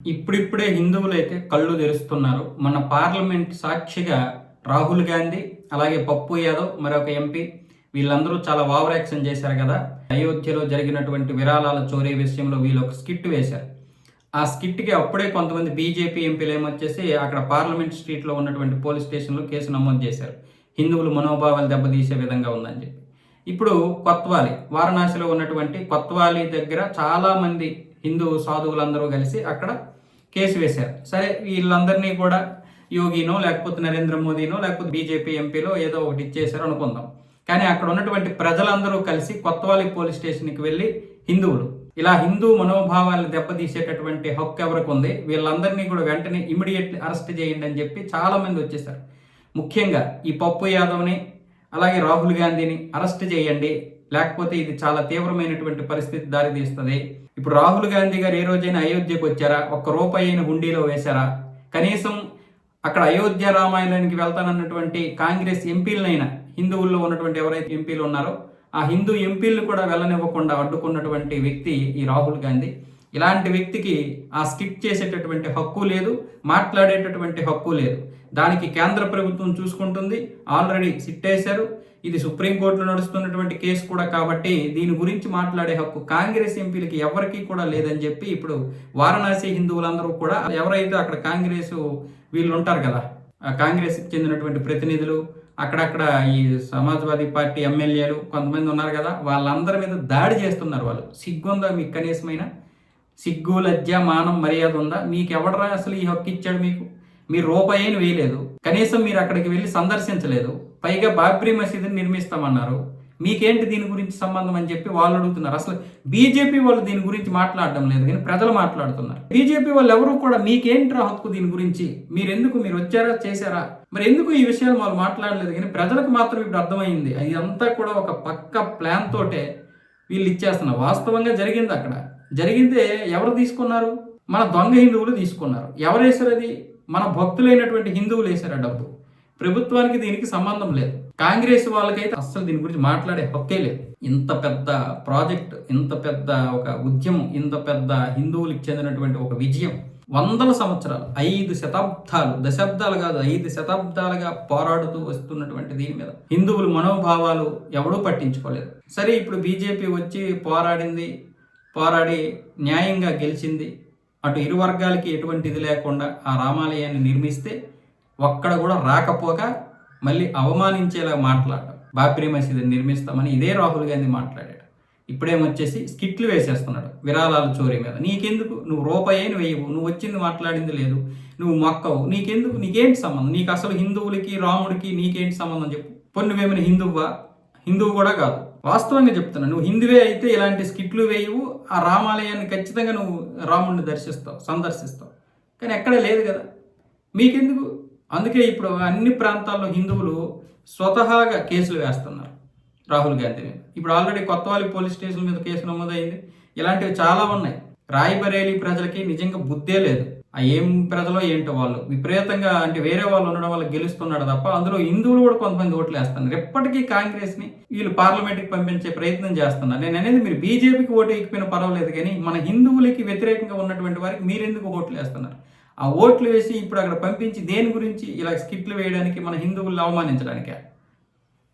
ఇప్పుడిప్పుడే హిందువులైతే కళ్ళు తెరుస్తున్నారు. మన పార్లమెంట్ సాక్షిగా రాహుల్ గాంధీ, అలాగే పప్పు యాదవ్, మరొక ఎంపీ వీళ్ళందరూ చాలా ఓవర్ యాక్షన్ చేశారు కదా. అయోధ్యలో జరిగినటువంటి విరాళాల చోరీ విషయంలో వీళ్ళు ఒక స్కిట్ వేశారు. ఆ స్కిట్కి అప్పుడే కొంతమంది బీజేపీ ఎంపీలు ఏమొచ్చేసి అక్కడ పార్లమెంట్ స్ట్రీట్లో ఉన్నటువంటి పోలీస్ స్టేషన్లో కేసు నమోదు చేశారు. హిందువుల మనోభావాలు దెబ్బతీసే విధంగా ఉందని చెప్పి. ఇప్పుడు కొత్వాలి, వారణాసిలో ఉన్నటువంటి కొత్వాలి దగ్గర చాలామంది హిందూ సాధువులందరూ కలిసి అక్కడ కేసు వేశారు. సరే, వీళ్ళందరినీ కూడా యోగినో లేకపోతే నరేంద్ర మోదీనో లేకపోతే బీజేపీ ఎంపీలో ఏదో ఒకటి ఇచ్చేశారు అనుకుందాం. కానీ అక్కడ ఉన్నటువంటి ప్రజలందరూ కలిసి కొత్వాలి పోలీస్ స్టేషన్కి వెళ్ళి హిందువులు ఇలా హిందూ మనోభావాలను దెబ్బతీసేటటువంటి హక్కు ఎవరికి ఉంది, వీళ్ళందరినీ కూడా వెంటనే ఇమీడియట్లీ అరెస్ట్ చేయండి అని చెప్పి చాలామంది వచ్చేసారు. ముఖ్యంగా ఈ పప్పు యాదవ్ని అలాగే రాహుల్ గాంధీని అరెస్ట్ చేయండి, లేకపోతే ఇది చాలా తీవ్రమైనటువంటి పరిస్థితి దారితీస్తుంది. ఇప్పుడు రాహుల్ గాంధీ గారు ఏ రోజైనా అయోధ్యకు వచ్చారా? ఒక్క రూపాయిని హుండీలో వేశారా? కనీసం అక్కడ అయోధ్య రామాయణానికి వెళ్తానన్నటువంటి కాంగ్రెస్ ఎంపీలనైనా, హిందువుల్లో ఉన్నటువంటి ఎవరైతే ఎంపీలు ఉన్నారో ఆ హిందూ ఎంపీలను కూడా వెళ్ళనివ్వకుండా అడ్డుకున్నటువంటి వ్యక్తి ఈ రాహుల్ గాంధీ. ఇలాంటి వ్యక్తికి ఆ స్కిట్ చేసేటటువంటి హక్కు లేదు, మాట్లాడేటటువంటి హక్కు లేదు. దానికి కేంద్ర ప్రభుత్వం చూసుకుంటుంది. ఆల్రెడీ సిట్ వేశారు. ఇది సుప్రీంకోర్టులో నడుస్తున్నటువంటి కేసు కూడా కాబట్టి దీని గురించి మాట్లాడే హక్కు కాంగ్రెస్ ఎంపీలకి ఎవరికీ కూడా లేదని చెప్పి ఇప్పుడు వారణాసి హిందువులందరూ కూడా, ఎవరైతే అక్కడ కాంగ్రెస్ వీళ్ళు ఉంటారు కదా, కాంగ్రెస్కి చెందినటువంటి ప్రతినిధులు, అక్కడక్కడ ఈ సమాజ్వాదీ పార్టీ ఎమ్మెల్యేలు కొంతమంది ఉన్నారు కదా, వాళ్ళందరి మీద దాడి చేస్తున్నారు. వాళ్ళు సిగ్గుందా మీకు? కనీసమైన సిగ్గు, లజ్జ, మానం, మర్యాద ఉందా మీకు? ఎవడరా అసలు ఈ హక్కు ఇచ్చాడు మీకు? మీరు రూపాయిని వేయలేదు, కనీసం మీరు అక్కడికి వెళ్ళి సందర్శించలేదు. పైగా బాబ్రీ మసీదుని నిర్మిస్తామన్నారు. మీకేంటి దీని గురించి సంబంధం అని చెప్పి వాళ్ళు అడుగుతున్నారు. అసలు బీజేపీ వాళ్ళు దీని గురించి మాట్లాడడం లేదు, కానీ ప్రజలు మాట్లాడుతున్నారు. బీజేపీ వాళ్ళు ఎవరు కూడా మీకేంట్రా హక్కు దీని గురించి, మీరు వచ్చారా, చేశారా, మరి ఎందుకు ఈ విషయాలు వాళ్ళు మాట్లాడలేదు? కానీ ప్రజలకు మాత్రం ఇప్పుడు అర్థమైంది. ఇదంతా కూడా ఒక పక్క ప్లాన్ తోటే వీళ్ళు ఇచ్చేస్తున్నారు. వాస్తవంగా జరిగింది, అక్కడ జరిగితే ఎవరు తీసుకున్నారు? మన దొంగ హిందువులు తీసుకున్నారు. ఎవరు వేశారు అది? మన భక్తులైనటువంటి హిందువులు వేశారు ఆ డబ్బు. ప్రభుత్వానికి దీనికి సంబంధం లేదు. కాంగ్రెస్ వాళ్ళకైతే అస్సలు దీని గురించి మాట్లాడే హక్కే లేదు. ఇంత పెద్ద ప్రాజెక్ట్, ఇంత పెద్ద ఒక ఉద్యమం, ఇంత పెద్ద హిందువులకు చెందినటువంటి ఒక విజయం, వందల సంవత్సరాలు, 5 శతాబ్దాలు, దశాబ్దాలు కాదు, 5 శతాబ్దాలుగా పోరాడుతూ వస్తున్నటువంటి దీని మీద హిందువుల మనోభావాలు ఎవడూ పట్టించుకోలేదు. సరే, ఇప్పుడు బీజేపీ వచ్చి పోరాడి న్యాయంగా గెలిచింది. అటు ఇరు వర్గాలకి ఎటువంటి ఇది లేకుండా ఆ రామాలయాన్ని నిర్మిస్తే ఒక్కడ కూడా రాకపోగా మళ్ళీ అవమానించేలా మాట్లాడటం, బాబ్రీ మసీదుని నిర్మిస్తామని ఇదే రాహుల్ గాంధీ మాట్లాడాడు. ఇప్పుడేమొచ్చేసి స్కిట్లు వేసేస్తున్నాడు విరాళాల చోరీ మీద. నీకెందుకు? నువ్వు రూపాయిని వేయవు, నువ్వు వచ్చింది మాట్లాడింది లేదు, నువ్వు మొక్కవు, నీకెందుకు? నీకేంటి సంబంధం? నీకు అసలు హిందువులకి రాముడికి నీకేంటి సంబంధం చెప్పు? పొన్ను నువ్వేమైనా హిందువువా? హిందువు కూడా కాదు. వాస్తవంగా చెప్తున్నా, నువ్వు హిందువే అయితే ఇలాంటి స్కిట్లు వేయవు, ఆ రామాలయాన్ని ఖచ్చితంగా నువ్వు రాముడిని సందర్శిస్తావు. కానీ ఎక్కడే లేదు కదా, మీకెందుకు? అందుకే ఇప్పుడు అన్ని ప్రాంతాల్లో హిందువులు స్వతహాగా కేసులు వేస్తున్నారు రాహుల్ గాంధీ మీద. ఇప్పుడు ఆల్రెడీ కొత్తవాలి పోలీస్ స్టేషన్ మీద కేసు నమోదైంది. ఇలాంటివి చాలా ఉన్నాయి. రాయ్బరేలీ ప్రజలకి నిజంగా బుద్ధే లేదు. ఆ ఏం ప్రజలో ఏంటో వాళ్ళు విపరీతంగా, అంటే వేరే వాళ్ళు ఉండడం వల్ల గెలుస్తున్నాడు తప్ప అందులో హిందువులు కూడా కొంతమంది ఓట్లు వేస్తున్నారు. ఎప్పటికీ కాంగ్రెస్ని వీళ్ళు పార్లమెంట్కి పంపించే ప్రయత్నం చేస్తున్నారు. నేను అనేది, మీరు బీజేపీకి ఓటు వేయకపోయినా పర్వాలేదు, కానీ మన హిందువులకి వ్యతిరేకంగా ఉన్నటువంటి వారికి మీరెందుకు ఓట్లు వేస్తున్నారు? ఆ ఓట్లు వేసి ఇప్పుడు అక్కడ పంపించి దేని గురించి? ఇలా స్కిట్లు వేయడానికి, మన హిందువులను అవమానించడానికే.